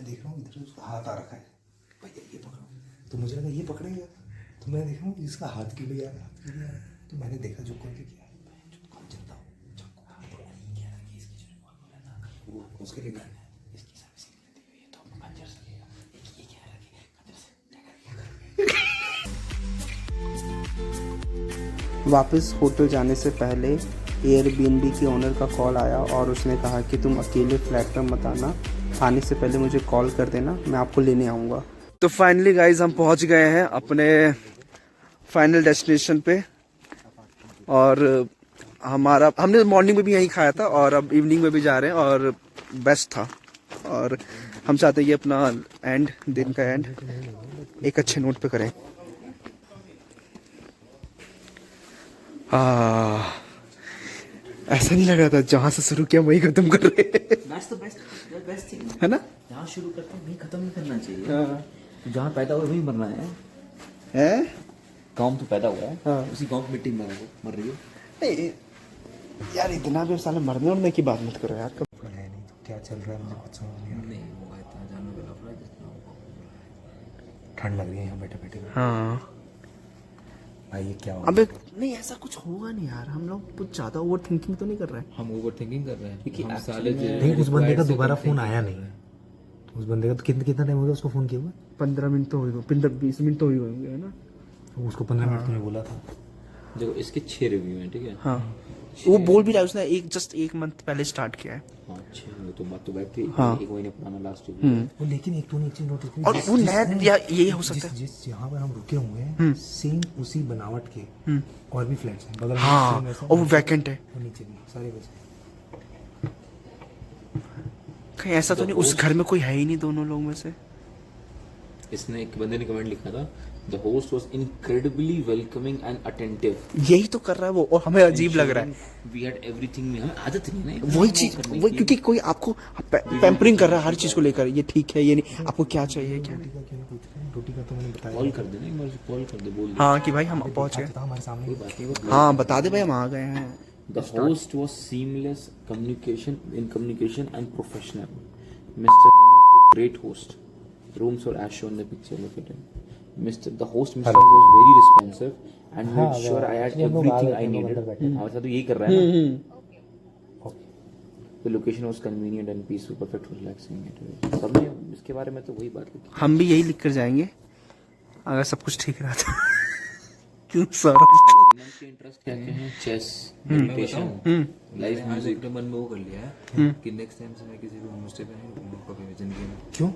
मैं देख रहा हूँ इधर उसका हाथ आ रखा है, भैया ये पकड़ो, तो मुझे लगा ये पकड़ेगा, तो मैं देख रहा हूँ इसका हाथ क्यों नहीं आ रहा, हाथ क्यों नहीं आ रहा, तो मैंने देखा जो कौन किया वो उसके लिए गन है, इसकी सर्विसिंग लेती हुई है तो आपको पंचर सकेगा, ये क्या है कंजर से वापस होटल जाने से पहले एयरबीएनबी के ओनर का कॉल आया और उसने कहा कि तुम अकेले फ्लैट में मत आना, आने से पहले मुझे कॉल कर देना, मैं आपको लेने आऊँगा। तो फाइनली गाइज हम पहुँच गए हैं अपने फाइनल डेस्टिनेशन पे और हमने मॉर्निंग में भी यहीं खाया था और अब इवनिंग में भी जा रहे हैं और बेस्ट था और हम चाहते हैं कि अपना एंड दिन का एंड एक अच्छे नोट पे करें। ऐसा नहीं लग रहा था जहाँ से शुरू किया वही खत्म कर रहे हैं। बेस्ट थिंग है ना, जहाँ शुरू करते हैं वहीं खत्म नहीं करना चाहिए। जहाँ पैदा हुआ वहीं मरना है। गाँव तो पैदा हुआ है, हाँ। उसी गाँव की मिट्टी में मर रही है। नहीं यार इतना भी साले मरने उड़ने की बात मत करो यार। कब है नहीं तो क्या चल रहा है मुझे कुछ समझ नहीं आ नहीं होगा इतना जानवर का लफड़ा जितना होगा। रहा, ठंड लग रही है यहाँ बैठे बैठे हाँ भाई, ये क्या हो अबे नहीं ऐसा कुछ होगा नहीं यार, हम लोग कुछ ज्यादा ओवर थिंकिंग तो नहीं कर रहे हैं। हम ओवर थिंकिंग कर रहे हैं क्योंकि हम साले नहीं, उस बंदे का दोबारा फोन आया नहीं, उस बंदे का तो कितना टाइम हो गया उसको फोन किया हुआ, 15 मिनट तो हो गए, 15-20 मिनट तो हो गए होंगे, है ना। उसको 15 मिनट तुमने बोला था। देखो इसके 6 रिव्यू हैं, ठीक है। हाँ वो बोल भी रहा है, उसने एक मंथ पहले स्टार्ट किया है। हाँ 6 तो बात तो बैठ थी। हाँ। 1 महीने पुराना लास्ट रिव्यू। वो लेकिन एक तूने एक चीज नोटिस की, और वो नया या यही हो सकता है जिस जहाँ पर हम रुके हुए हैं सेम उसी बनावट के और भी फ्लैट्स हैं बगल में, हाँ same वैसा, और वो वैकेंट है और नीचे भी सारे वैसे। कहीं ऐसा तो नहीं उस घर में कोई है ही नहीं दोनों लोग में से। इसने एक बंदे ने कमेंट लिखा था, the host was incredibly welcoming and attentive. यही तो कर रहा है वो और हमें अजीब लग रहा है। वी हैड एवरीथिंग में, हमें आदत नहीं है ना वही चीज वही, क्योंकि कोई आपको पैम्परिंग कर रहा है हर चीज को लेकर, ये ठीक है ये नहीं, आपको क्या चाहिए क्या नहीं। रोटी का क्यों नहीं पूछ रहे, रोटी का तो मैंने बताया। कॉल कर देना, एक बार कॉल कर दे, बोल दे। हाँ कि भाई हम पहुंच गए। था हमारे सामने ही। बात नहीं, वो हाँ बता दे भाई हम आ गए हैं। The host was seamless communication and professional. Mr. Hemant is a great host. Rooms were as shown in the picture. Look at him. The host Mr. was very responsive and made sure I had everything I needed. हमारे साथ तो यही कर रहा है ना। The location was convenient and peaceful, perfect for relaxing. सबने इसके बारे में तो वही बात लिखी। हम भी यही लिख कर जाएंगे अगर सब कुछ ठीक रहा तो। क्यों सर के इंटरेस्ट क्या क्या हैं? Chess, meditation, live music. अपने मन में वो कर लिया है कि नेक्स्ट टाइम से मैं किसी भी होम स्टे पे नहीं रुकूंगा कभी भी जिंदगी में। क्यों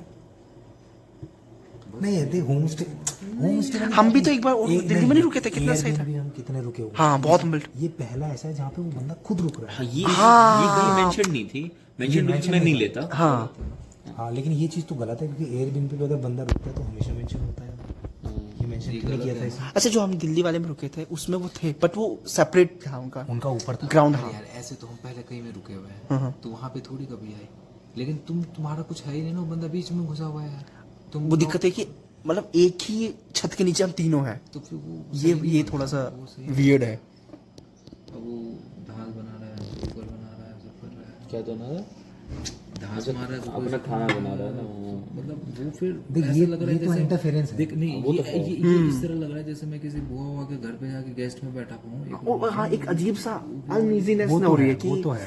नहीं है, देख होम स्टे हम भी तो एक बार दिल्ली में नहीं रुके थे, कितना सही था। हम कितने रुके हुए, हाँ बहुत मिनट। ये पहला ऐसा है जहाँ पे वो बंदा खुद रुक रहा है। ये कहीं मेंशन नहीं थी, मेंशन मैं नहीं लेता। हाँ लेकिन ये चीज तो गलत है क्योंकि एयरबिन पे अगर बंदा रुकता है तो हमेशा मेंशन होता है। ये मेंशन क्यों किया था इसमें? अच्छा जो हम दिल्ली वाले में रुके थे उसमें वो थे बट वो सेपरेट था उनका ऊपर था ग्राउंड। अरे हाँ यार ऐसे तो हम पहले कहीं में रुके हुए हैं तो वहाँ पे थोड़ी कभी आए, लेकिन तुम्हारा कुछ है ही नहीं ना, वो बंदा बीच में घुसा हुआ है यार। तुम वो दिक्कत है कि मतलब एक ही छत के नीचे हम तीनों हैं, तो फिर वो ये थोड़ा सा वियर्ड है। वो ढाल बना रहा है, कुकर बना रहा है, सब कर रहा है, क्या तो ना ढाल मार रहा है, अपना खाना बना रहा है ना। मतलब वो फिर देख ऐसा ये लग रहा है तो जैसे इंटरफेरेंस है। देख नहीं वो तो ये इस तरह लग रहा है जैसे मैं किसी बुआ हुआ के घर पे जाके गेस्ट में बैठा हूँ। और हाँ एक अजीब सा अनइजीनेस हो रही है कि वो तो है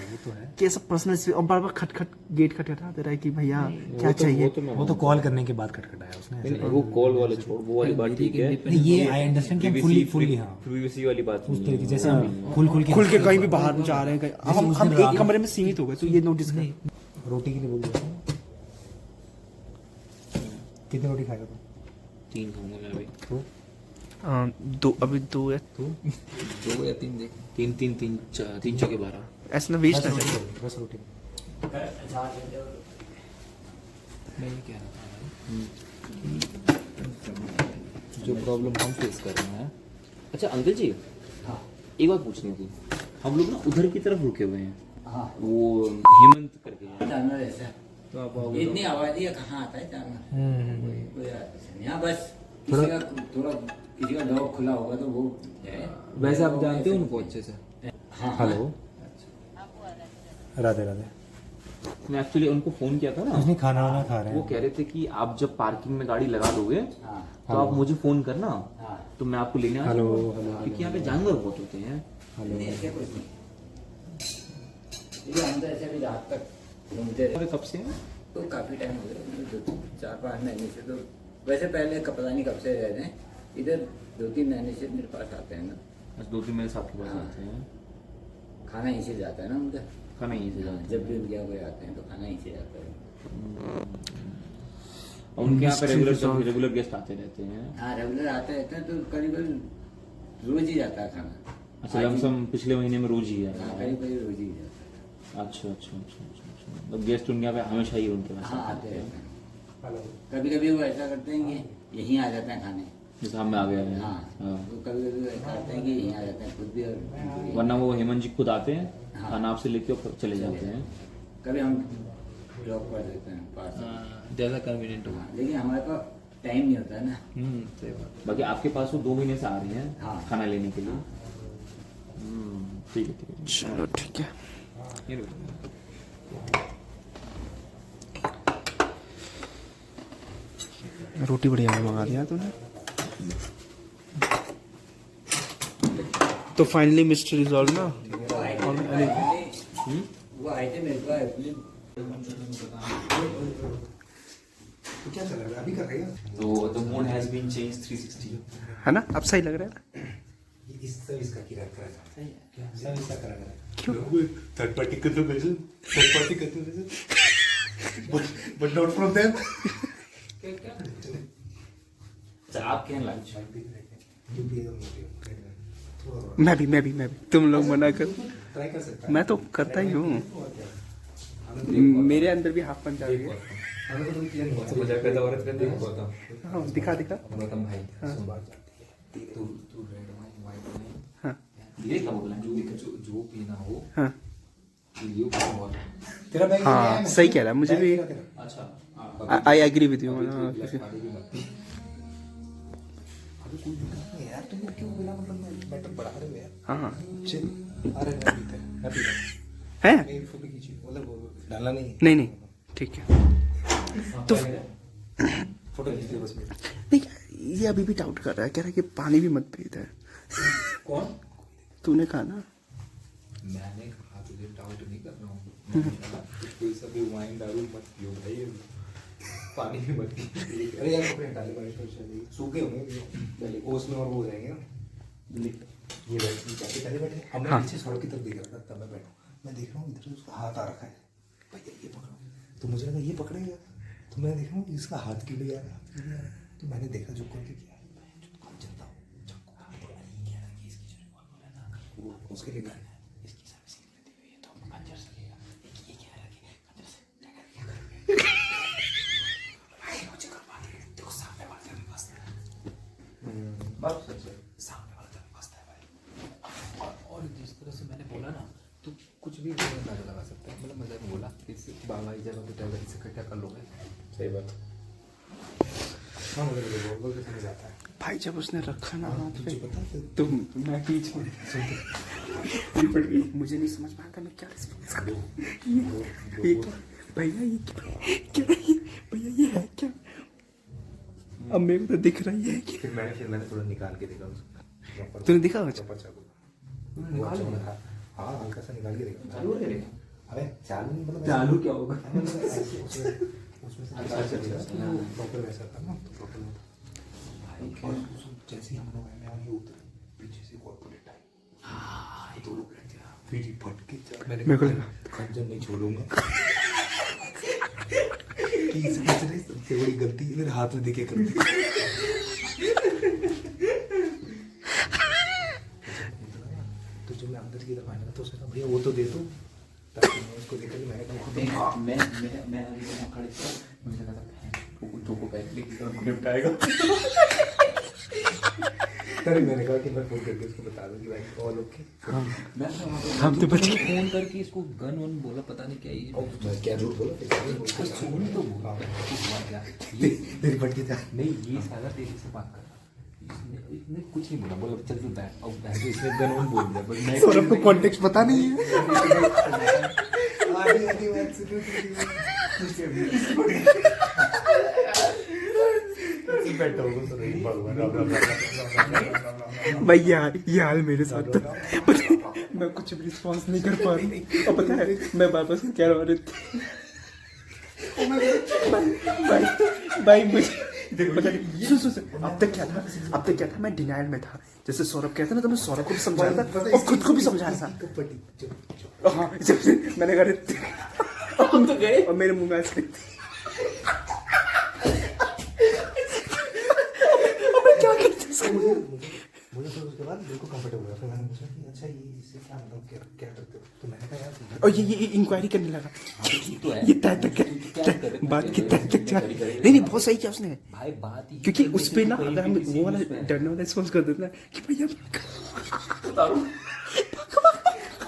कि ऐसा पर्सनल स्पेस और बार बार खटखट गेट खटखटा दे रहा है कि भैया क्या चाहिए। वो तो कॉल करने के बाद खटखटाया उसने। वो कॉल वाले छोड़, वो वाली बात ठीक है। नहीं ये आई अंडरस्टैंड कि फुल्ली हाँ प्रीवियसली वाली बात उस नहीं तरीके है। जैसे हम खुल के कहीं भी बाहर जा रहे हैं कहीं हम एक कमरे में सीमित हो गए, तो ये नोटिस कर। रोटी के लिए बोल दिया। कितनी रोटी खाएगा तू? 3 खाऊंगा मैं अभी। दो अभी दो या 2 या 3 देख 3 चौके 12। ऐसा ना वेस्ट ना जाए। बस रोटी मैं ये कह रहा था भाई, जो प्रॉब्लम हम फेस कर रहे हैं। अच्छा अंकल जी, एक बात पूछनी थी। हम लोग ना उधर की तरफ रुके हुए हैं, वो हेमंत करके। जानवर ऐसा तो आप आओगे इतनी आबादी है, कहाँ आता है जानवर? कोई यहाँ बस किसी का थोड़ा किसी का डॉग खुला होगा तो वो है। वैसे आप जानते हो उनको अच्छे से? हाँ हेलो राधे राधे। मैं एक्चुअली उनको फोन किया था ना, कुछ नहीं, खाना वाना खा रहे वो हैं। कह रहे थे कि आप जब पार्किंग में गाड़ी लगा दोगे हाँ तो आप मुझे फोन करना, हाँ तो मैं आपको लेने आ हेलो, जाऊंगा। हेलो, क्योंकि यहाँ पे जानवर बहुत होते हैं। नहीं ऐसे कुछ नहीं, ये हम तो ऐसे भी रात तक घूमते रहे। अरे कब से हैं? तो काफी टाइम हो गया, 4-5 महीने से। तो वैसे पहले पता नहीं कब से रह रहे हैं इधर, 2-3 महीने से मेरे पास आते हैं ना। बस 2-3 महीने से आपके पास हाँ। आते हैं। खाना यहीं से जाता है ना उनका। खाना यहीं से हाँ, जाते जब भी उनके यहाँ कोई आते हैं तो खाना यहीं से जाता है। हैं। और उनके यहाँ पे रेगुलर गेस्ट आते रहते हैं। हाँ रेगुलर आते रहते हैं, तो करीब रोज ही जाता है खाना। अच्छा, लमसम पिछले महीने में रोज ही आया हाँ है। करीब रोज ही जाता है। अच्छा अच्छा अच्छा अच्छा अच्छा, मतलब गेस्ट उनके यहाँ पे हमेशा ही उनके पास हाँ आते आते हैं। रहते हैं। कभी कभी वो ऐसा करते हैं कि यहीं आ जाते हैं खाने। जैसे हम में आ गए हैं। हाँ हाँ। तो कभी कभी ऐसा करते हैं कि यहीं आ जाते हैं खुद भी, और वरना वो हेमंत जी खुद आते हैं, हाँ। खाना आपसे लेके और चले जाते हैं। कभी हम ड्रॉप कर देते हैं पास। ज़्यादा कन्वीनियंट हो। हाँ, लेकिन हमारे पास टाइम नहीं होता है ना। सही बात। बाकी आपके पास वो 2 महीने से आ रहे हैं हाँ। खाना लेने के लिए। ठीक है ठीक है। चलो ठीक है। ये लो। रोटी बढ़िया मंगा दिया तूने। तो फाइनली मिस्टर रिजॉल्व ना। वो आए थे मेरे को एक्चुअली। तो क्या चल रहा है अभी, कर रहे हैं? तो the mode has been change 360। है ना, अब सही लग रहा है ना? इस सब इसका किराया करा सही है क्या, सब इसका करा करा क्यों? Third party contribution, third party contribution, but not from them. अच्छा, आप क्या लंच? मैं भी तुम लोग मना कर। ट्राई कर सकता मैं तो करता ही हूँ, मेरे अंदर भी हाफ पंच आ गया। मजाक करता औरत करते हैं गौतम। हाँ दिखा गौतम भाई हाँ। सुन बात जाती है। तू रेड वाइन वाइट नहीं, हाँ ये क्या बोला? जो पीना हो हाँ ये और तेरा बैग हाँ सही कह रहा है, मुझे भी अच्छा, आई एग्री विद यू। पानी भी मत पी। यार तुम लोग क्यों बिना मतलब मैटर बढ़ा रहे हो यार? हाँ चिल। अरे मैं पीता है, मैं पीता हूँ। है मेरी फोटो खींची, मतलब वो डालना नहीं है। नहीं ठीक है। तो फोटो खींच बस मेरी। नहीं, ये अभी भी डाउट कर रहा है, कह रहा है कि पानी भी मत पीता है। कौन? तूने कहा ना। मैंने कहा तुझे डाउट नहीं कर रहा हूँ। कोई सा भी वाइन दारू मत पियो भाई, पानी भी मत पियो। अरे यार कपड़े डाले बारिश में, चलिए सूखे होंगे ओस में और वो हो जाएंगे ना। ये बैठे बैठे अब मैं पीछे सड़क की तरफ देख रहा था, तब मैं बैठा, मैं देख रहा हूँ इधर उसका हाथ आ रखा है, भैया ये पकड़ो, तो मुझे लगा ये पकड़ेगा, तो मैं देख रहा हूँ इसका हाथ क्यों ले आ रहा है, तो मैंने देखा जो करके किया उसके लिए इसकी सर्विसिंग रहती हुई है तो खंजर सकेगा, ये क्या है कि खंजर से भाई मुझे करवा दे, देखो सामने वाला जब फंसता है, बस सच सामने वाला जब फंसता है भाई। और जिस तरह से मैंने बोला ना, तो कुछ भी अंदाजा लगा सकता है। मतलब मजाक में बोला कि इस बाबा की जगह पे ड्राइवर इससे इकट्ठा कर लोगे। सही बात। हाँ मुझे बोल के समझ आता है भाई जब उसने रखा ना हाथ पे, तुझे पता है तो मैं पीछे मुझे नहीं समझ में आता मैं क्या रिस्पॉन्स करूं। ये क्या भैया, ये क्या भैया ये है क्या? अब मेरे को तो दिख रहा ही है कि फिर मैंने थोड़ा निकाल के देखा उसको। तूने दिखा मुझे? प्रॉपर चाकू वो अच्छा था। हाँ हल्का सा निकाल के देखा। चालू है रे? अबे चालू नहीं, मतलब चालू क्या होगा? उसमें से प्रॉपर वैसा था ना, तो प्रॉपर और जैसे ही हम लोग आए मैं ये उतरे, पीछे से कॉर्पोरेट आई, हाँ तो लोग लग गया, फिर ही फट के मेरे को लगा खंजर नहीं छोड़ूंगा। सबसे बड़ी गलती मेरे हाथ में देखे कर दी। तो जो मैं अंदर की तरफ आने लगा तो उसने कहा भैया वो तो दे दो, ताकि मैं उसको देखा कि मैंने कहा मैं अभी तो खड़े थे, मुझे लगा था दो को बैठ लेके निपटाएगा। अरे मैंने कहा कि मैं फोन करके उसको बता दूं कि भाई ऑल ओके। मैं हम तो बच गए। फोन करके इसको गन वन बोला, पता नहीं क्या ये मैं क्या झूठ बोला, सुन तो बोला क्या तेरी फट के जा। नहीं, ये साला तेरे से बात कर रहा है। इसने कुछ नहीं बोला, बोला चल तू बैठ, और बैठ के इसने गन वन बोल दिया, बट मैं सौरभ को कॉन्टेक्स्ट पता नहीं है। आधी आधी बात सुनो बैठो भगवान भाई यार ये हाल मेरे साथ तो पता है, मैं कुछ भी रिस्पॉन्स नहीं कर पा रहा हूँ। और पता है मैं वापस क्या रहा रही थी भाई मुझे पता नहीं सुन अब तक क्या था मैं डिनाइल में था। जैसे सौरभ कहता ना तो मैं सौरभ को भी समझा रहा था और खुद को भी समझा रहा था। हाँ जब से मैंने कहा हम तो गए और मेरे मुंह में आइसक्रीम थी। मुझे फिर उसके बाद बिल्कुल कंफर्टेबल हुआ। फिर मैंने पूछा कि अच्छा ये इससे क्या मतलब क्या करते हो? तो मैंने कहा यार और ये इंक्वायरी करने लगा ये तय तक बात की तय तक जा नहीं बहुत सही किया उसने भाई बात ही क्योंकि उस पे ना अगर हम वो वाला डरने वाला रिस्पॉन्स कर देते ना कि भैया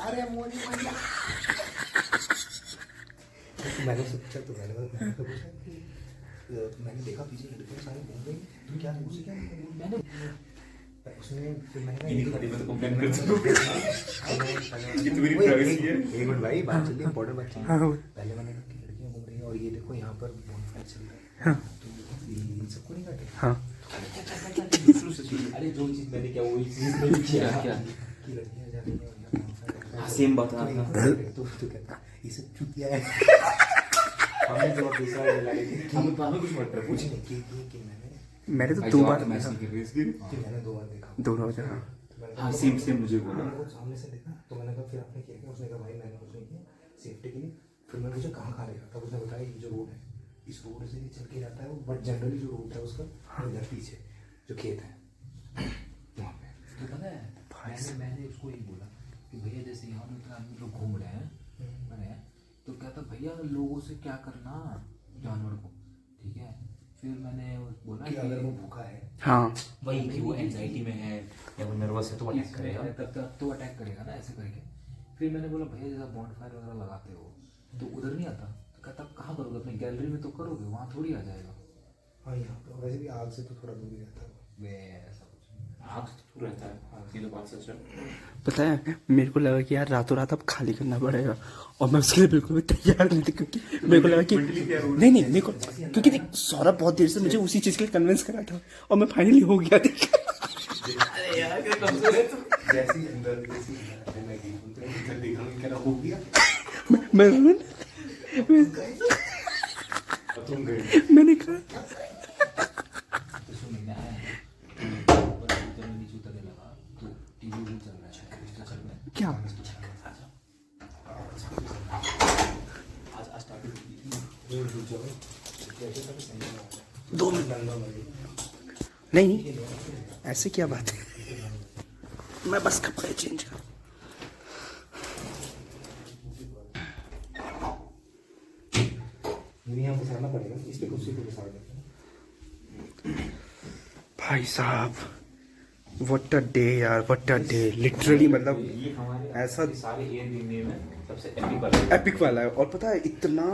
अरे मोनी भैया मैंने सोचा तो मैंने पूछा कि मैंने देखा पीछे लड़के सारे घूम रहे तुम क्या मुझसे क्या मैंने उसने फिर मैंने एक मिनट भाई बात चल रही है इंपॉर्टेंट बात चल रही है। पहले मैंने कहा कि लड़कियां घूम रही हैं और ये देखो यहाँ पर बॉनफायर चल रहा है तो इन सबको नहीं काटे हाँ अरे जो चीज मैंने क्या वही चीज मैंने किया क्या कि लड़कियां जा रही हैं और यहाँ bonfire सेम बात तो कहता ये सब चुतिया है। हमने जवाब दूसरा लड़ाई थी हमें कुछ मत रहा कुछ नहीं कि मैंने तो दो बार मैच नहीं कर रही इसकी कि मैंने 2 बार देखा दोनों वजह हाँ हाँ सेम मुझे बोला मैंने वो सामने से देखा तो मैंने कहा फिर आपने किया क्या? उसने कहा भाई मैंने कुछ नहीं किया सेफ्टी के लिए। फिर मैंने पूछा कहाँ कहाँ देखा? तब उसने बताया ये जो रोड है इस रोड से ही चल के जाता है वो बट जनरली जो रूट है उसका इधर पीछे जो खेत है वहाँ पे तो पता है मैंने उसको यही बोला कि भैया जैसे यहाँ पे आदमी लोग घूम रहे हैं तो कहता भैया लोगों से क्या करना जानवर को ठीक है। फिर मैंने बोला कि अगर वो भूखा है हाँ वही कि वो एंजाइटी में है या वो नर्वस है तो अटैक करेगा तब तो अटैक करेगा ना ऐसे करके। फिर मैंने बोला भैया जैसा बॉनफायर वगैरह लगाते हो तो उधर नहीं आता तो कहता कहाँ करोगे अपनी गैलरी में तो करोगे वहाँ थोड़ी आ जाएगा। हाँ यहाँ पे वैसे भी आग से तो थोड़ा दूर ही रहता है ऐसा कुछ आग तो रहता है ये तो बात सच है। पता है मेरे को लगा कि यार रातों रात अब खाली करना पड़ेगा और मैं उसके लिए बिल्कुल भी तैयार नहीं थी क्योंकि मेरे को लगा कि नहीं मेरे को क्योंकि देख सौरभ बहुत देर से मुझे उसी चीज़ के लिए कन्विंस करा था और मैं फाइनली हो गया देख जैसी अंदर जैसी मैं इधर देख रहा हूँ क्या हो गया मैंने कहा क्या दो मिनट नहीं ऐसे क्या बात है मैं बस कपड़े चेंज कर यहाँ पे सारना पड़ेगा इस पे कुर्सी पे सार देते हैं। भाई साहब व्हाट अ डे यार व्हाट अ डे लिटरली मतलब ये हमारे ऐसा सारे एयरबीएनबी में सबसे एपिक वाला है। और पता है इतना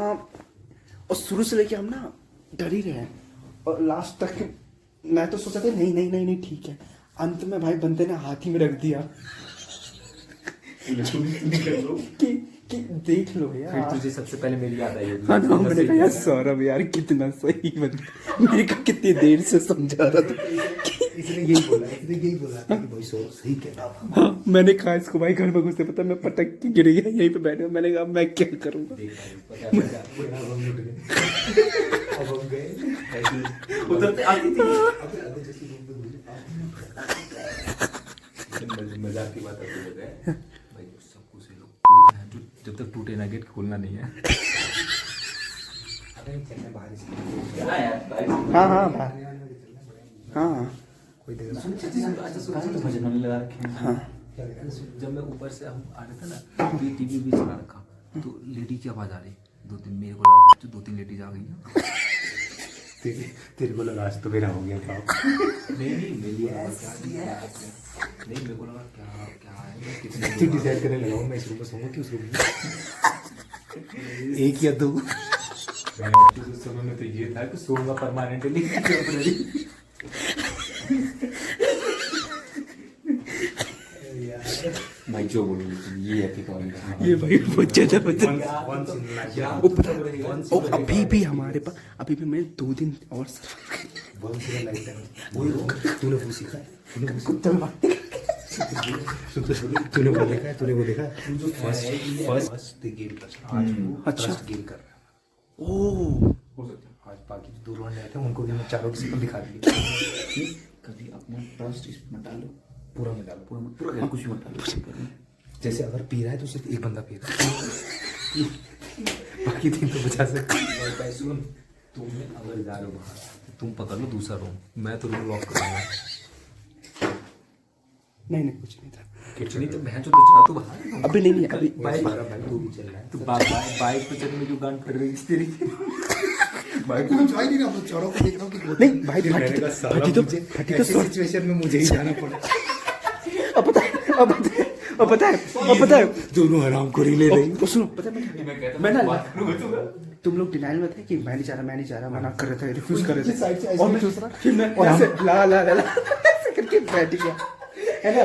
और शुरू से लेके हम ना डर ही रहे हैं और लास्ट तक मैं तो सोचा था नहीं ठीक है। अंत में भाई बंदे ने हाथ ही में रख दिया कि देख लो यार। फिर तुझे सबसे पहले मेरी याद आई होगी। हाँ ना मैंने कहा यार सौरभ यार कितना सही बंदा मेरे को कितनी देर से समझा रहा था इसने यही बोला था कि भाई सौरभ सही कहता था। हाँ मैंने कहा इसको भाई घर में घुसते पता मैं पटक के गिर गया यहीं पे बैठे मैंने कहा मैं क्या करूँगा। अब हम गए उधर से आती थी मजाक की बात करते होते हैं भाई सब कुछ है लोग कोई जब तक टूटे ना गेट खोलना नहीं है। हाँ कोई देगा भजन हमने लगा रखे हैं। हाँ जब मैं ऊपर से हम आ रहे थे ना तो ये टीवी भी चला रखा तो लेडी की आवाज आ रही 2-3 मेरे को लगा 2-3 लेडीज आ गई हैं। तेरे को लगा आज तो मेरा हो गया था। नहीं मेरे को लगा नहीं मेरे को लगा क्या है मैं कितने तू डिसाइड करने लगा हूँ मैं इस रूम में सोऊंगा कि उस रूम में एक या दो। उस समय में तो ये था कि सोऊंगा परमानेंटली टेम्पररी। भाई जो बोलो लेकिन ये एपिक होगा। ये भाई बहुत ज्यादा बता once in life, ओ पता ओ अभी भी हमारे पास अभी भी मैं 2 दिन और once in a lifetime। वही तूने वो सीखा है, तूने वो देखा है, तूने वो देखा है, जो फर्स्ट गेम ट्रस्ट, आज वो ट्रस्ट गेम कर रहा है। ओ आज बाकी जो दूर रहते हैं उनको भी मैं चारों किसी को दिखा दिया। कभी अपना ट्रस्ट इसमें डालो, पूरा में डालो, पूरा कुछ मत डालो। जैसे अगर पी रहा है तो सिर्फ एक बंदा पी रहा है, बाकी 3 तो बचा सकते। सुन, तुम्हें अगर जा रहे हो बाहर तो तुम पकड़ लो दूसरा रूम, मैं तो रूम लॉक करूंगा। नहीं कुछ नहीं था, कुछ नहीं तो मैं जो जा तो बाहर अभी नहीं अभी भाई तू भी चल रहा है तो बाइक पे चलने में जो गान कर रही है तेरी भाई को जा ही नहीं रहा, चौरों को देख रहा हूँ कि नहीं भाई फटी तो सिचुएशन में मुझे ही जाना पड़ा। अब पता है दोनों हराम को ले रही। सुनो पता है मैं ना तुम लोग डिनाइल में थे कि मैं नहीं जा रहा मना कर रहे थे, रिफ्यूज कर रहे थे, और मैं दूसरा फिर मैं ऐसे ला ऐसे करके बैठ गया है ना।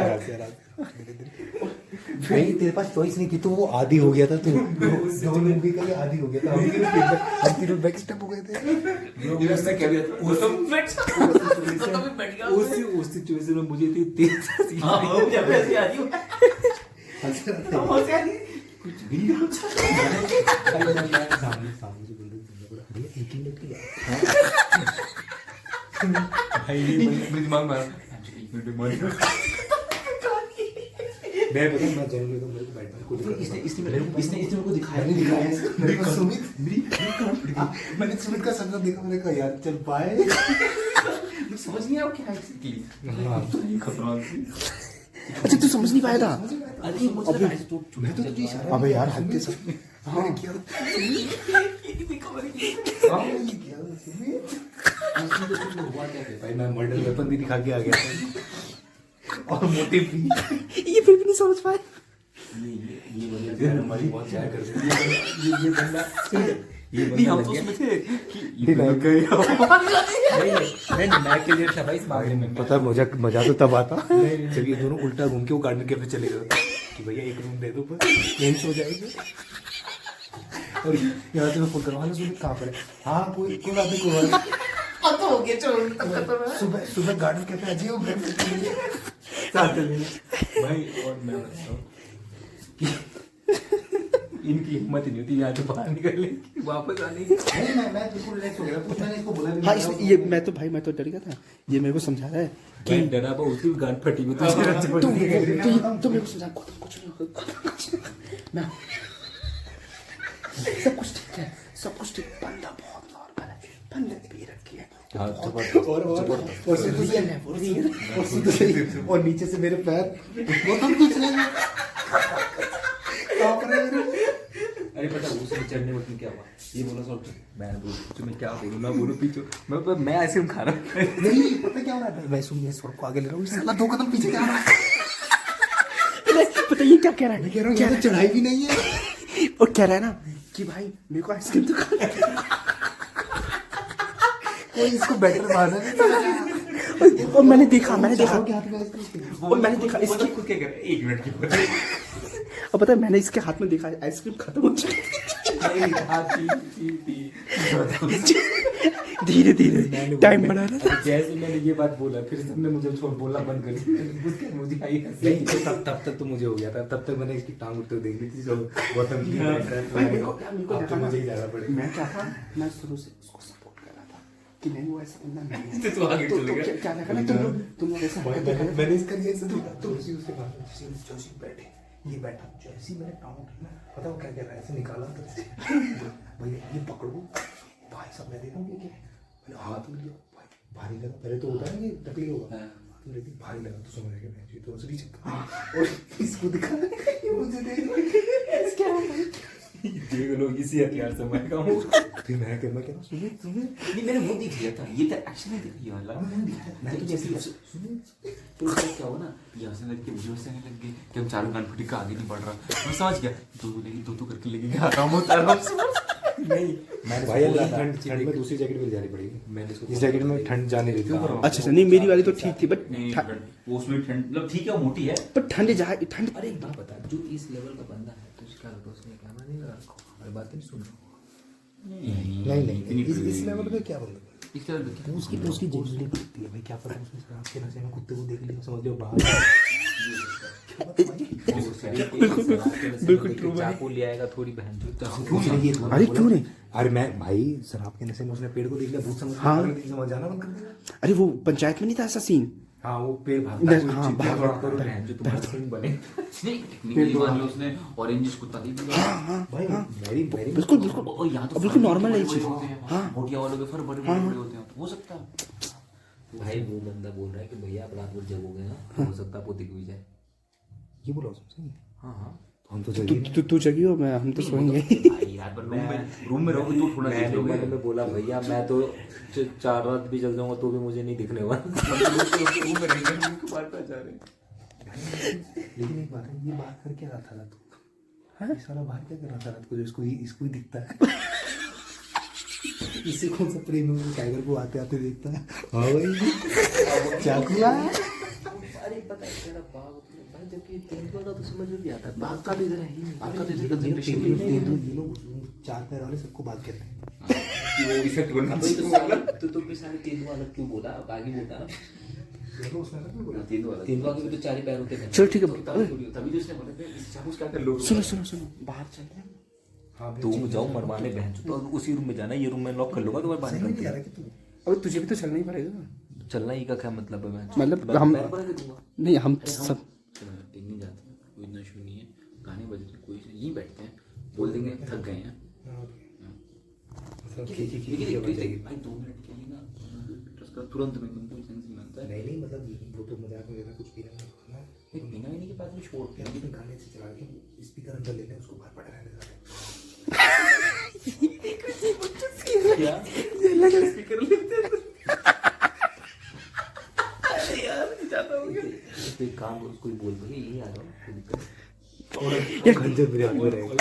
भाई तेरे पास चॉइस नहीं की, तो वो आदी हो गया था, तू दो मूवी का ये आदी हो गया था। हम तीनों बैक स्टेप हो गए थे। उसने क्या किया उस सिचुएशन में मुझे इतनी तेज हंसी आ रही कुछ भी नहीं होता। सामने से बोल रहे 18 मिनट की भाई मेरे दिमाग में मैं पता मैं जनरली तो मेरे को बैठना इसने मेरे को दिखाया नहीं दिखाया सुमित मैंने सुमित का सपना देखा, मैंने कहा यार चल पाए। समझ नहीं आया क्या एग्जैक्टली। हाँ तो ये खतरा अच्छा तू समझ नहीं पाया था। अरे मैं तो तुझे इशारा अबे यार हद के सब हाँ किया हुआ क्या है भाई, मैं मर्डर वेपन भी दिखा के आ गया था और मोटिव भी। ये फिर भी नहीं समझ पाए। ये बंदा हमारी बहुत ज़्यादा कर देता है। ये बंदा नहीं हम तो उसमें थे कि ये लग गए। मैं क्लियर था भाई इस मामले में। पता मजा तो तब आता जब ये दोनों उल्टा घूम के वो गार्डन कैफे चले गए कि भैया एक रूम दे दो बस यहीं सो जाएंगे। और यहाँ से मैं फोन करवा लो, सुबह कहाँ पर है? हाँ कोई बात नहीं, कोई बात नहीं, तो हो गया चलो सुबह गार्डन कैफे आ जाइए ब्रेकफास्ट के लिए साथ में भाई। और मैं बताता हूँ कि इनकी हिम्मत नहीं होती यहाँ से बाहर निकलने की, वापस आने की। नहीं मैं बिल्कुल रिलैक्स हो गया, कुछ मैंने इसको बोला भी हाँ नहीं। ये मैं तो डर गया था। ये मेरे को समझा रहा है कि डरा पा उसकी भी गांड फटी हुई तो मेरे को समझा कुछ नहीं मैं सब कुछ ठीक है, सब कुछ ठीक। बंदा बहुत नॉर्मल है, बंदे पी रखी है और सुन तो सही, और नीचे से मेरे पैर वो तुम कुछ नहीं कांप रहे मेरे। अरे पता है उसमें चढ़ने वक्त में क्या हुआ, ये बोला सॉल्ट मैं बोलूँ तुम्हें क्या बोलूँ, मैं बोलूँ पीछे मैं आइसक्रीम खा रहा हूँ। नहीं पता क्या हो रहा है, मैं सुन सड़क को आगे ले रहा हूँ, साला 2 कदम पीछे जा रहा है। पता ये क्या कह रहा है, मैं कह रहा हूँ यहाँ तो चढ़ाई भी नहीं है और कह रहा है ना कि भाई मेरे को आइसक्रीम तो खा कोई इसको बेटर मारना नहीं। और मैंने देखा के हाथ में आइसक्रीम और मैंने देखा इसकी खुद क्या कर रहा है 1 मिनट की और पता है मैंने इसके हाथ में देखा आइसक्रीम खत्म हो चुकी धीरे धीरे टाइम बढ़ा रहा था। जैसे मैंने ये बात बोला फिर सबने मुझे छोड़ बोलना बंद कर दिया, मुझे आई हंसी। नहीं तो तब तक तो मुझे हो गया था, तब तक मैंने इसकी टांग उठते देख ली थी जो गौतम की अब तो मुझे ही जाना पड़ेगा। मैं क्या था, मैं शुरू से उसको सपोर्ट कर रहा था कि नहीं वो ऐसा बंदा नहीं है। तो आगे चल गया। क्या देखा ना तुम लोग ऐसा मैंने इसका रिएक्शन देखा तो उसके बाद जोशी बैठे, ये बैठा, जैसे ही मैंने टांग उठी ना, पता वो क्या कह रहा है, ऐसे निकाला तो भैया ये पकड़ो भाई साहब, मैं देखा क्या मैंने हाथ में लिया भाई, भारी लगा। पहले तो होता है कि टकली होगा, लेकिन भारी लगा तो समझ गया मैं तो असली और इसको दिखा ये मुझे देख क्या देख लो इसी हथियार से मैं कहूँ। फिर मैं क्या सुनिए नहीं मैंने वो देख लिया था, ये तो एक्शन नहीं देख लिया वाला। मैं तो जैसे तो उसका क्या हुआ ना, यहाँ से लग के मुझे उससे लग गए कि हम चारों गान फटी का आगे नहीं बढ़ रहा। मैं समझ गया दो करके लेके आ रहा हूँ मैंने भाई ठंड में दूसरी जैकेट मिल जानी पड़ेगी। मैंने इस जैकेट में ठंड जाने देती हूँ। अच्छा अच्छा, नहीं मेरी वाली तो ठीक थी बट नहीं वो उसमें ठंड मतलब ठीक है वो मोटी है। पर ठंड जा ठंड। अरे एक बात बता, जो इस लेवल का बंदा है तो क्या होता है, उसने कैमरा नहीं लगा रखा, हमारी बातें नहीं सुन रहा। नहीं इस लेवल पे क्या बंदा इस लेवल पे क्या उसकी जेबली दिखती है भाई, क्या पता उसमें शराब के नशे में कुत्ते को देख लिया समझ लो बाहर। बिल्कुल ट्रू भाई। चाकू ले आएगा थोड़ी बहन अरे क्यों नहीं? अरे मैं भाई शराब के नशे में उसने पेड़ को देख लिया, भूत समझ हाँ। समझ जाना बंद कर दिया। अरे वो पंचायत में नहीं था ऐसा सीन? हाँ वो पेड़ भागता है, हाँ, कोई चीज़ भाग- भागता है। जो तुम्हारा सीन बने नहीं टेक्निकली मान लो उसने ऑरेंज कुत्ता देख लिया। भाई मेरी बिल्कुल बिल्कुल और यहाँ तो बिल्कुल फर नॉर्मल है ये बड़े चीज। होते हैं, हाँ भोटिया वालों के फर बड़े बड़े होते हैं, तो हो सकता है। भाई वो बंदा बोल रहा है कि भैया आप रात भर जगोगे ना तो हो सकता है पोते की जाए। ये बोला उसने। हाँ हाँ हम तो तू जगी हो, मैं हम तो सोएंगे। भाई यार पर रूम में रहोगे तो थोड़ा देख लोगे। मैंने बोला भैया मैं तो 4 रात भी जग जाऊंगा तो भी मुझे नहीं दिखने वाला। रूम में रहेंगे, रूम के बाहर क्या जा रहे हैं। लेकिन एक बात है, ये बात कर क्या रहा था रात को? ये सारा बाहर क्या कर रहा था रात को जो इसको ही दिखता है? इसी कौन सा प्रेम है टाइगर को आते आते देखता है? हाँ भाई चाकू अरे पता है तेरा बाग भाई, जबकि तेंदुआ का तो समझ में भी आता है, बाग का तो इधर है ही नहीं। बाग का तो इधर का जनरेशन ही नहीं है। ये लोग 4 पैर वाले सबको बात कहते हैं। कि वो इफेक्ट बनना चाहिए। तो तुम भी सारे तेंदुआ अलग क्यों बोला? बागी बोलता ना देखो उसने अलग नहीं बोला। तेंदुआ के भी तो 4 ही पैर होते हैं। चलो ठीक है। तभी तो उसने बोला इस चाकू से क्या कर लो। सुनो बाहर चल रहे हैं। हाँ तुम जाओ मरवाने बहन तो उसी रूम में जाना, ये रूम में लॉक कर लूंगा तुम्हारे बाहर नहीं जा रहा कि तू अब तुझे भी तो चलना ही पड़ेगा। चलना ही का क्या मतलब है? मैं मतलब हम पैर पर दूंगा। नहीं हम सब नहीं जाते हैं, कोई इतना इशू नहीं है, गाने बज रहे कोई यहीं बैठते हैं, बोल देंगे थक गए हैं। मतलब भाई 2 मिनट के लिए ना ट्रस्ट कर, तुरंत में तुमको सेंस नहीं बनता है। नहीं मतलब वो तो मजाक में कुछ भी नहीं एक बिना ही नहीं के बाद में छोड़ के लेकिन गाने से चला के स्पीकर अंदर ले लें, उसको बाहर पड़ा रहने दें। क्या स्पीकर लेते हैं जाता हो गया। तो एक काम उसको बोल भाई ये आ जाओ, कोई दिक्कत नहीं। ये खंजर मेरे हाथ में रहेगा।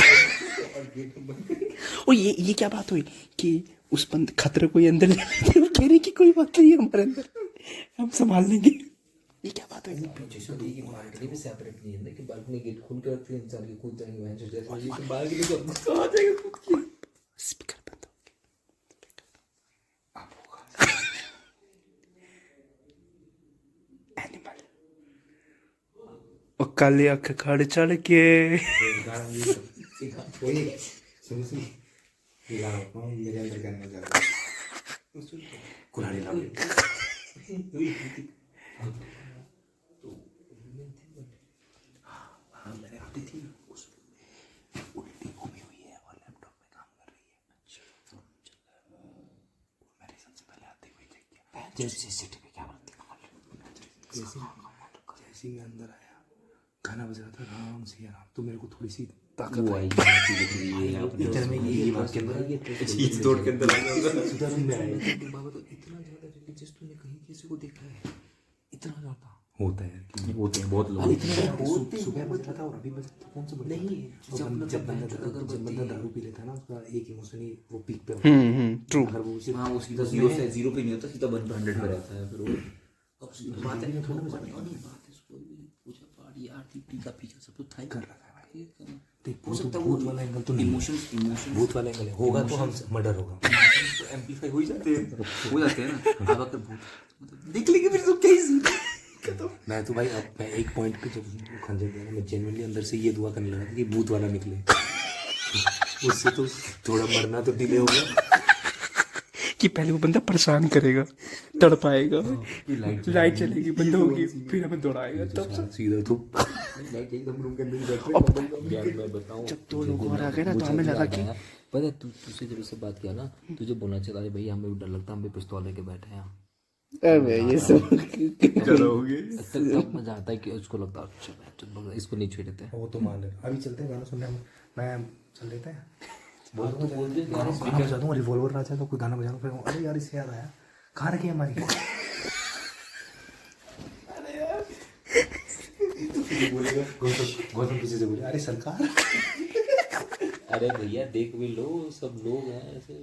ओ ये क्या बात हुई कि उस बंद खतरे को ये अंदर ले लेते, वो कह रही कि कोई बात नहीं है हमारे अंदर, हम संभाल लेंगे। ये क्या बात हुई? जैसे देखिए बालकनी में सेपरेट नहीं है ना कि बालकनी गेट खोल के रखते हैं, इंसान की कूद जाएंगे वहां से, जैसे ये बालकनी तो आ जाएगा कूद के। स्पीकर बंद हो गया। एनिमल ओ काली अख खड़ चढ़ के वही सुन ये गाना मेरे अंदर करने जा रहा है कुल्हाड़ी ला हाँ मैंने आती थी उस उल्टी घूमी हुई है और लैपटॉप में काम कर रही है। अच्छा मैंने सबसे पहले आते हुए चेक किया जैसे सीसीटीवी कैमरा दिखा। जैसे ही मैं अंदर आया गाना बज रहा था राम सिया राम, तो मेरे को थोड़ी सी ताकत वो आई इधर में ये बात के अंदर चीज तोड़ के अंदर आ जाऊंगा। सुधा रूम में आया बाबा तो इतना ज्यादा रिलीजियस तूने कहीं किसी को देखा है? इतना ज्यादा होता है होते हैं बहुत लोग। सुबह बज रहा था और अभी बज रहा था, कौन सा बज रहा था? जब बंदा दारू पी लेता है ना उसका एक इमोशनली वो पीक पे होता है। ट्रू। अगर वो उसे हाँ वो सीधा 0 से 0 पे नहीं होता, सीधा 1 पे 100 पे रहता है। फिर वो अब बात है थोड़ा बात है उसको पूजा पाठ ये आरती टीका पीछा सब तो था ही कर रखा है भाई। देख हो सकता है भूत वाला एंगल तो नहीं, इमोशंस भूत वाला एंगल होगा तो हम मर्डर होगा। तो एम्पलीफाई हो ही जाते हैं ना। अब अगर भूत मतलब देख लेंगे फिर तो क्या ही सीन खत्म। मैं तो भाई अब मैं एक पॉइंट पे जब खंजर गया ना, मैं जेन्युइनली अंदर से ये दुआ करने लगा था कि भूत वाला निकले। उससे तो थोड़ा मरना तो डिले हो गया कि पहले वो बंदा परेशान करेगा, तड़पाएगा, लाइट चलेगी बंद होगी, फिर हमें दौड़ाएगा, तब सीधा तो लाइट एकदम रूम के अंदर ही बैठ रहे हैं। मैं बताऊं जब 2 लोग और आ गए ना तो हमें लगा कि पता है तुझसे जब इससे बात किया ना, तुझे बोलना चाहिए अरे भाई हमें भी डर लगता है, हम भी पिस्तौल लेके बैठे हैं यहाँ। अबे ये सब करोगे। तब मजा आता है कि उसको लगता है अच्छा इसको नहीं छेड़ते। वो तो मान ले। अभी चलते हैं गाना सुनने, मैं चल लेते हैं। बजा दूँ रिवॉल्वर ना चाहे तो कोई गाना बजा दूँ, फिर अरे यार इससे याद आया कहाँ रखी है हमारी। गौतम पीछे से बोले अरे सरकार अरे भैया देख भी लो, सब लोग हैं ऐसे,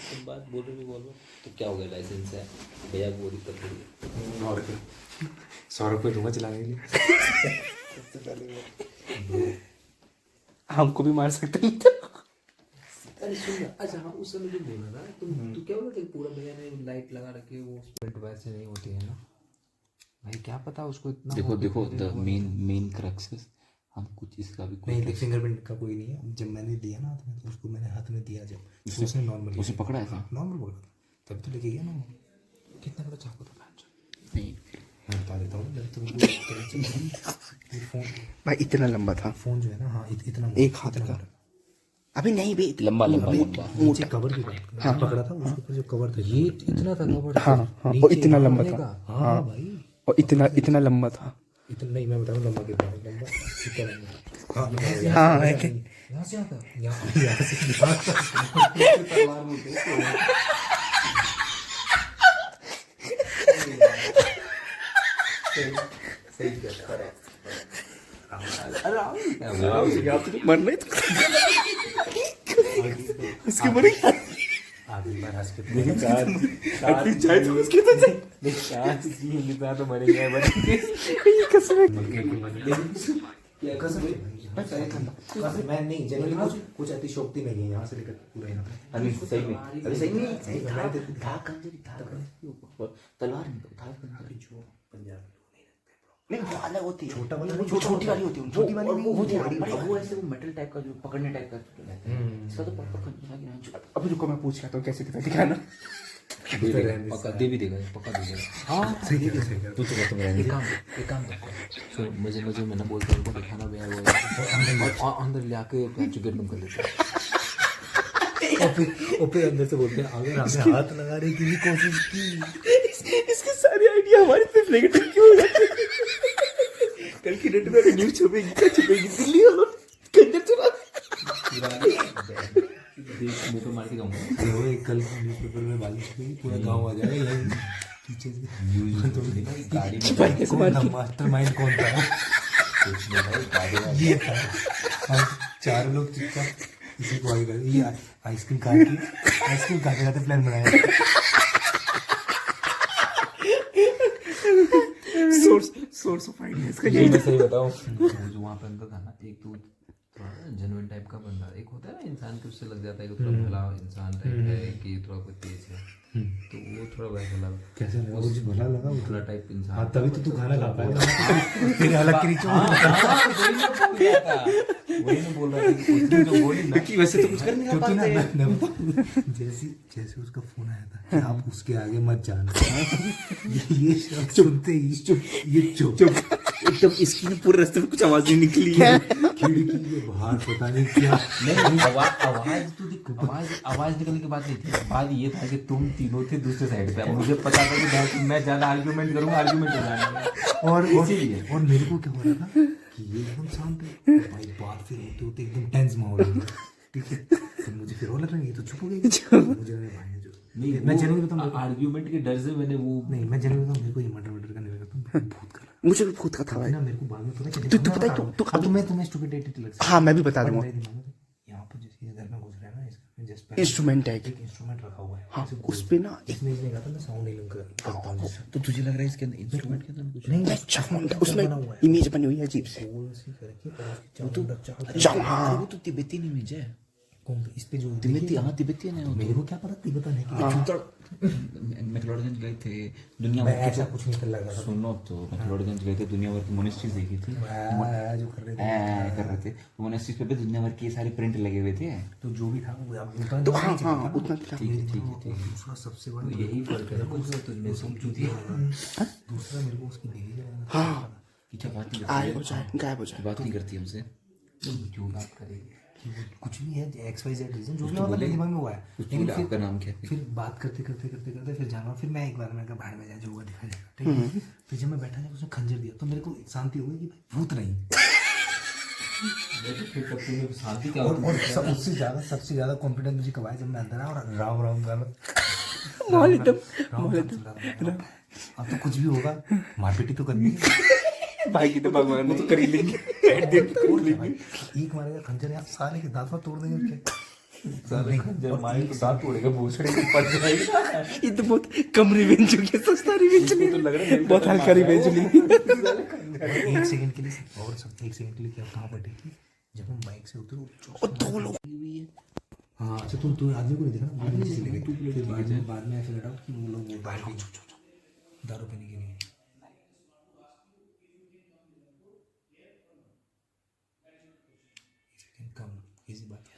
सब बात बोल रहे बोलो तो क्या हो गया, लाइसेंस है भैया को, वो दिक्कत थोड़ी है। और 100 रुपये दूंगा चलाने के लिए। सबसे पहले हमको भी मार सकते हैं। अरे सुन ना, अच्छा हाँ उस समय जो बोला ना तू क्या बोला था कि पूरा भैया ने लाइट लगा रखी है, वो स्प्लिट वैसे नहीं होती है ना भाई, क्या पता उसको इतना देखो द मेन क्रक्सेस, हम कुछ इसका भी नहीं, लेकिन फिंगरप्रिंट का कोई नहीं है। जब मैंने दिया ना हाथ में, तो उसको मैंने हाथ में दिया जब, तो उसने नॉर्मल उसे पकड़ा है नॉर्मल पकड़ा, तब तो लेके गया ना। कितना बड़ा चाकू था नहीं, मैं बता देता हूँ जब तुम फोन भाई इतना लंबा था फोन जो है ना, हाँ इतना एक हाथ का। अभी नहीं बे, लंबा नीचे कवर की बात कर, हाँ, पकड़ा था उसके ऊपर जो कवर था, ये इतना था कवर। हाँ हाँ, वो इतना लंबा था। हाँ भाई, और इतना लंबा था। इतना नहीं, मैं बताऊँ लंबा कितना है, लंबा इतना लंबा। हाँ यहाँ से आता, यहाँ से तलवार मुझे सही क्या मरना ही उसके मरे आदमी बार हंस के तो मरेंगे मैं नहीं, जनरली कुछ अतिशोक्ति नहीं है यहाँ से लेकर पूरा यहाँ पे। अभी सही में तलवार पंजाब नहीं, वो अलग होती है। छोटा वाला, वो छोटी वाली होती है, छोटी वाली नहीं होती है, बड़ी वो ऐसे वो मेटल टाइप का जो पकड़ने टाइप का रहता है, इसका तो प्रॉपर खंजर है। अभी रुको मैं पूछ रहा हूँ कैसे दिखाना। पक्का दे भी देगा, पक्का देगा। हाँ सही है। तू तो तुम रहने एक काम कर, मुझे मैंने बोलता हूँ उनको दिखाना भैया वो अंदर ले आके गेट बंद कर लेते हैं। और फिर अंदर से बोलते हैं अगर हमने हाथ लगाने की भी कोशिश की, इसकी सारी आइडिया हमारे पे नेगेटिव क्यों हो जाती है? कल की डेट में न्यूज छपेगी, क्या छपेगी? दिल्ली वालों कंजर चला मुंह पे मार के जाऊंगा। वो एक कल न्यूज़पेपर में बालिश छपेगी, पूरा गांव आ जाएगा यही पीछे से न्यूज़ गाड़ी में कौन था मास्टरमाइंड, कौन था ये था। हम 4 लोग चुपचाप इसी को आगे ये आइसक्रीम खाते खाते प्लान बनाया। सोर्स ऑफ आइडिया इसका ये मैं सही बताऊं, जो वहाँ पे अंदर था ना, एक तो थोड़ा जेन्युइन टाइप का बंदा, एक होता है ना इंसान के उससे लग जाता है कि थोड़ा भला इंसान टाइप है, कि थोड़ा कोई तेज है, तो वो थोड़ा वैसा लगा। कैसे लगा? मुझे भला लगा वो थोड़ा टाइप इंसान। हाँ, तभी तो तू खाना खा पाया। तेरे हालत की रीचो वही मैं बोल रहा था कि उसने जो बोली ना कि वैसे तो कुछ कर नहीं क्योंकि पाते। ना मैं बताऊं, जैसे उसका फोन आया था कि आप उसके आगे मत जाना, ये शब्द सुनते ही ये चुप एकदम इसकी ना पूरे रास्ते में कुछ आवाज नहीं निकली है। खिड़की के बाहर पता नहीं क्या। नहीं, आवाज तो देखो, आवाज निकलने की बात नहीं थी, बात ये था कि तुम तीनों थे दूसरे साइड पे। अब मुझे पता था कि मैं ज्यादा आर्ग्यूमेंट करूंगा, आर्ग्यूमेंट हो जाएगा, और मेरे को क्या हो रहा था कि ये एकदम शांत है भाई, बात फिर होते होते एकदम टेंस माहौल हो गया, ठीक है। फिर मुझे फिर और लग रहा है ये तो चुप हो गई। मुझे लगा भाई जो नहीं, मैं जनरली बताऊं, आर्ग्यूमेंट के डर से मैंने वो नहीं, मैं जनरली बताऊं, मेरे को ये मर्डर का नहीं लगता, भूत का लगता मुझे भी भूत का था भाई। ना। मेरे को बाद में पता चला, तू पता है तू अब तुम्हें स्टुपिडिटी लग सकती है। हाँ मैं भी बता दूंगा। मेरे दिमाग में यहाँ पर जैसे घर में घुस रहा है ना, इसका जस्ट इंस्ट्रूमेंट है एक इंस्ट्रूमेंट रखा हुआ है। हाँ, उस पे ना इसमें इसने कहा था मैं साउंड नहीं करता हूँ जिससे। तो तुझे लग रहा है इसके अंदर इंस्ट्रूमेंट के अंदर कुछ नहीं, चामुंड उसमें इमेज बनी हुई है अजीब से। गोल सी करके और उसकी चाम हाँ वो तो तिब्बती नहीं मिल जाए, कौन इस पे जो तिब्बती, हाँ तिब्बती है ना। मेरे को क्या पता तिब्बत है कि मैक्लोडगंज गए थे, दुनिया मैं भर ऐसा कुछ नहीं कर लगा था। सुनो तो मैक्लोडगंज गए थे, दुनिया भर की मोनेस्ट्रीज देखी थी, मैं जो कर रहे थे कर रहे थे मोनेस्ट्रीज पे दुनिया भर के सारे प्रिंट लगे हुए थे। तो जो भी था वो आप उतना तो हाँ हाँ उतना था। दूसरा सबसे बड़ा यही फर्क है ना, तुझमें समझू दिया। दूसरा मेरे को उसकी बीवी का हाँ कि क्या बात नहीं गायब हो जाए बात नहीं करती हमसे, क्यों बात करेगी? कुछ भी है, XYZ रीजन जो भी मतलब मेरे दिमाग में हुआ है। लेकिन आपका नाम क्या है? फिर बात करते फिर जाना, फिर मैं एक बार मैं कहा भाई में जा जो हुआ दिखा जाएगा, ठीक है। फिर जब मैं बैठा था उसने खंजर दिया तो मेरे को शांति हो गई कि भाई भूत नहीं। फिर शांति क्या और होती है? सबसे ज्यादा कॉन्फिडेंस मुझे कब आया जब मैं अंदर आया और राम राम गाना अब तो कुछ भी होगा, मारपीटी तो करनी है। भाई की तो भगवान वो तो कर ही लेंगे एक मारेगा खंजर यहाँ साले के दांत तोड़ देंगे उसके साले खंजर मारे तो दांत तोड़ेगा भूसड़े के पड़ जाएगा। ये तो बहुत कम रिवेंज हो गया, सस्ता रिवेंज नहीं तो लग रहा है बहुत हल्का रिवेंज नहीं। एक सेकंड के लिए और सब एक सेकंड के लिए क्या कहाँ पर थी जब हम बाइक से उतरे दो लोग हाँ अच्छा तू आदमी को नहीं देखा ना नीचे चले गए फिर बाद में ऐसे लड़ा कि वो लोग वो बाहर दारू पीने के लिए कम इजी बात है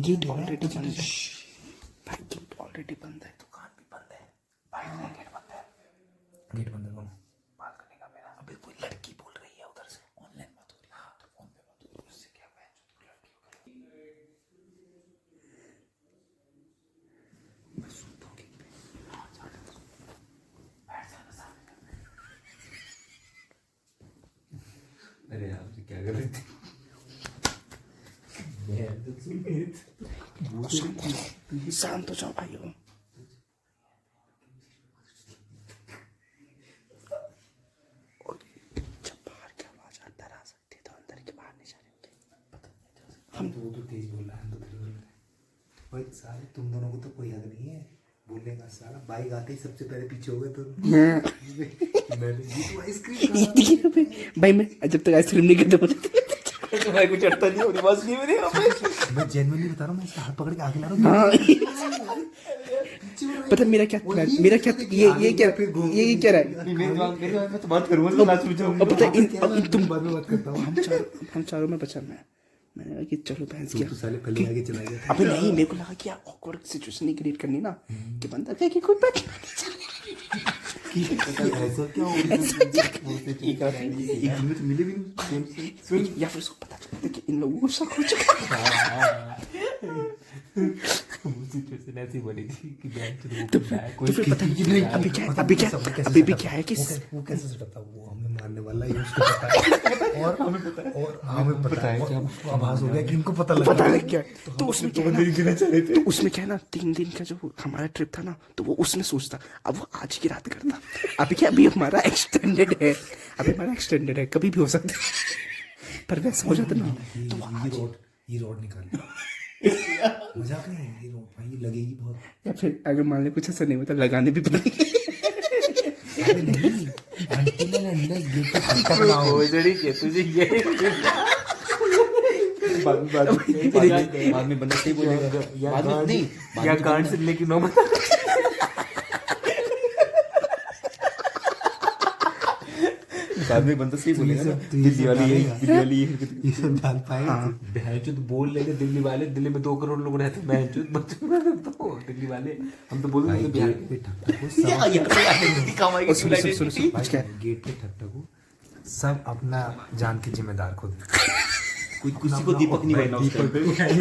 गेट ऑलरेडी बंद है भाई, गेट ऑलरेडी बंद है, दुकान भी बंद है बाहर से गेट बंद है कौन बात करने का मेरा अबे कोई लड़की बोल रही है उधर से ऑनलाइन बात हो रही है हाँ तो फोन पे बात हो रही है उससे क्या मैं जो लड़की हो गई मैं सुनता हूँ गेट पे हाँ जाने दो बैठ जाना सामने अरे यार क्या कर रहे थे शांत हो जाओ भाई। हो जब बाहर की आवाज अंदर आ सकती है तो अंदर के बाहर नहीं जाने होते। हम तो तेज बोल रहा है हम तो तेज बोल रहे हैं भाई साले तुम दोनों को तो कोई हद नहीं है बोलने का साला बाइक आते ही सबसे पहले पीछे हो गए तो आइसक्रीम भाई मैं जब तक आइसक्रीम नहीं खत्म होती भाई कुछ अड़ता नहीं, होनी बात नहीं मेरी। मैं जेन्युइनली बता रहा हूँ मैं इसका हाथ पकड़ के आगे ला रहा हूँ पता है मेरा क्या मेरा क्या ये क्या रहा है मैं तो बात करूंगा अब पता है इन तुम बाद में बात करता हूँ हम चारों में बचा मैंने कहा कि चलो भैंस तू साले पहले आगे चला गया अबे नहीं मेरे को लगा कि यार ऑकवर्ड सिचुएशन नहीं क्रिएट करनी ना कि बंदा कहे कि कोई बात ऐसा क्या हो एक मिनट मिले भी नहीं या फिर उसको पता चलता कि इन लोगों को शक हो चुका सिचुएशन ऐसी बनी थी कि तो फिर पता नहीं अभी भी क्या है कि वो कैसे सेटअप था वो हमें मारने वाला है उसको पता है और हमें पता है कि हमको आभास हो गया कि इनको पता लग गया तो उसमें क्या उसमें क्या है ना 3 दिन का जो हमारा ट्रिप था ना तो वो उसमें सोचता अब वो आज की रात करता अभी क्या अभी हमारा एक्सटेंडेड है कभी भी हो सकता है पर वैसा हो जाता ना तो ये रोड निकाल मजाक नहीं है ये रोड भाई लगेगी बहुत या फिर अगर मान ले कुछ ऐसा नहीं होता लगाने भी पड़ेगी नहीं आंटी ने अंदर गेट पे खटखट ना हो तुझे ये बाद में बंदा सही बोलेगा बाद में नहीं या कांड से लेके नौबत बाद में बंदा सही बोलेगा ना दिल्ली वाली ये सब डाल पाए बहन तो बोल लेंगे दिल्ली वाले दिल्ली में 2 करोड़ लोग रहते हैं बहन तो दिल्ली वाले हम तो बोल रहे बिहार पे गेट पे ठक ठक सब अपना जान के जिम्मेदार खुद किसी को दीपक नहीं बनना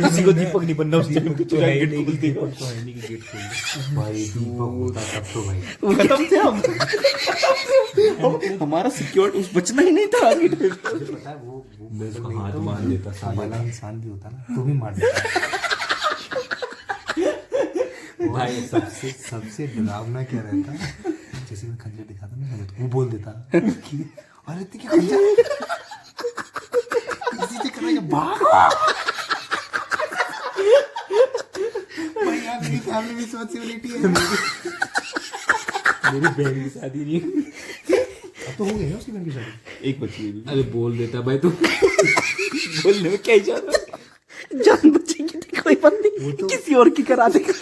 किसी को दीपक नहीं बनना उस टाइम पे दीपक तो है नहीं कि गेट खोल दे भाई दीपक होता तब तो भाई हमारा सिक्योर बचना ही नहीं था आगे पता है वो मैं उसको हाथ मार देता वाला इंसान भी होता ना तो भी मार देता भाई सबसे डरावना क्या रहता जैसे मैं खंजर दिखाता ना तो वो बोल देता कि अरे तेरी खंजर इसी से करेंगे भाग भाई यार मेरी फैमिली रिस्पांसिबिलिटी है मेरी बहन की शादी नहीं अब तो हो गई है उसकी बहन की शादी एक बच्ची है अरे बोल देता भाई तू बोलने में क्या जाता जान बचेगी तो कोई बात नहीं किसी और की करा देगा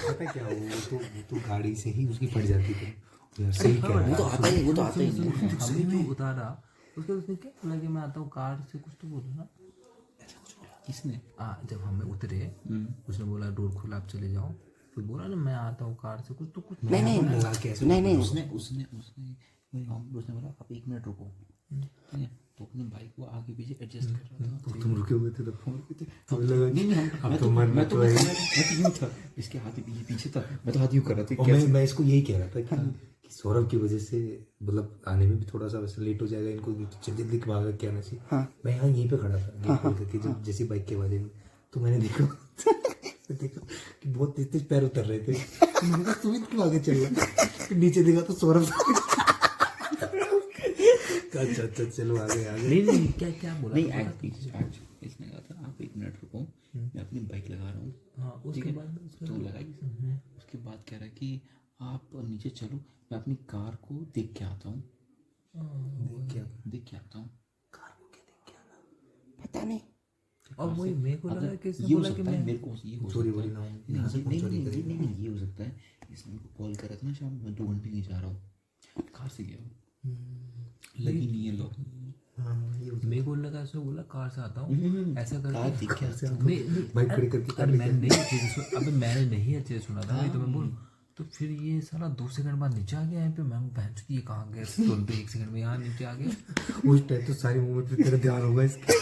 पता है क्या वो तो गाड़ी से ही उसकी फट जाती थी यार सही कह रहा है वो तो आता ही हमने जो उतारा उसने क्या बोला कि मैं आता हूँ कार से कुछ तो बोला ना किसने जब हमें उतरे उसने बोला डोर खोला आप चले जाओ फिर बोला ना मैं आता हूँ कार से कुछ तो कुछ नहीं उसने बोला आप 1 मिनट रुको ठीक है तो अपने बाइक को आगे पीछे एडजस्ट कर रहा था तुम रुके हुए थे तो फोन पे थे मैं तो यूं था इसके हाथ पीछे था मैं तो हाथ यूं कर रहा था मैं इसको यही कह रहा था कि सौरभ की वजह से मतलब आने में भी थोड़ा सा वैसे लेट हो जाएगा, इनको जल्दी जल्दी भाग के आना चाहिए। हाँ। मैं यहाँ यहीं पे खड़ा था गेट खोल करके, जब जैसी बाइक के आवाज आई तो मैंने देखा देखा कि बहुत तेज तेज पैर उतर रहे थे। तो मैंने कहा सुमित क्यों आगे चल रहा है, तो नीचे देखा तो सौरभ। अच्छा अच्छा चलो आगे आगे। नहीं क्या क्या बोला नहीं इसने कहा था आप 1 मिनट रुको, मैं अपनी बाइक लगा रहा हूँ। हाँ उसके बाद तो लगाई। उसके बाद कह रहा है कि आप नीचे चलो, मैं अपनी कार को देख के आता हूँ। देख के आता हूँ कार को, क्या देख के आना पता नहीं। और वही मेरे को लगा कि ये हो सकता है, मेरे को ये हो चोरी सकता वोरी है। ना हो। नहीं ये हो सकता है, इसने मेरे को कॉल करा था ना शाम में, 2 घंटे नहीं जा रहा हूँ, कार से गया हूँ, लगी नहीं है लोग। मेरे को लगा ऐसा बोला कार से आता हूँ ऐसा कार देख के आता हूँ। बाइक खड़ी करके अरे मैंने नहीं अच्छे से अबे मैंने नहीं अच्छे से सुना था वही तो मैं बोलूँ। तो फिर ये साला 2 सेकंड बाद नीचे आ गया यहाँ पे। मैं बहन चोद ये कहाँ गया, तुरंत 1 सेकंड में यहाँ नीचे आ गया। उस टाइम तो सारी मूवमेंट पे तेरा ध्यान होगा इसका।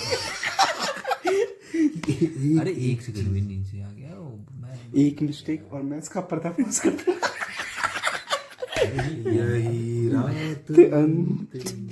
अरे 1 सेकंड में नीचे आ गया वो। मैं एक मिस्टेक और मैं इसका पर्दाफाश करता। यही रात अंत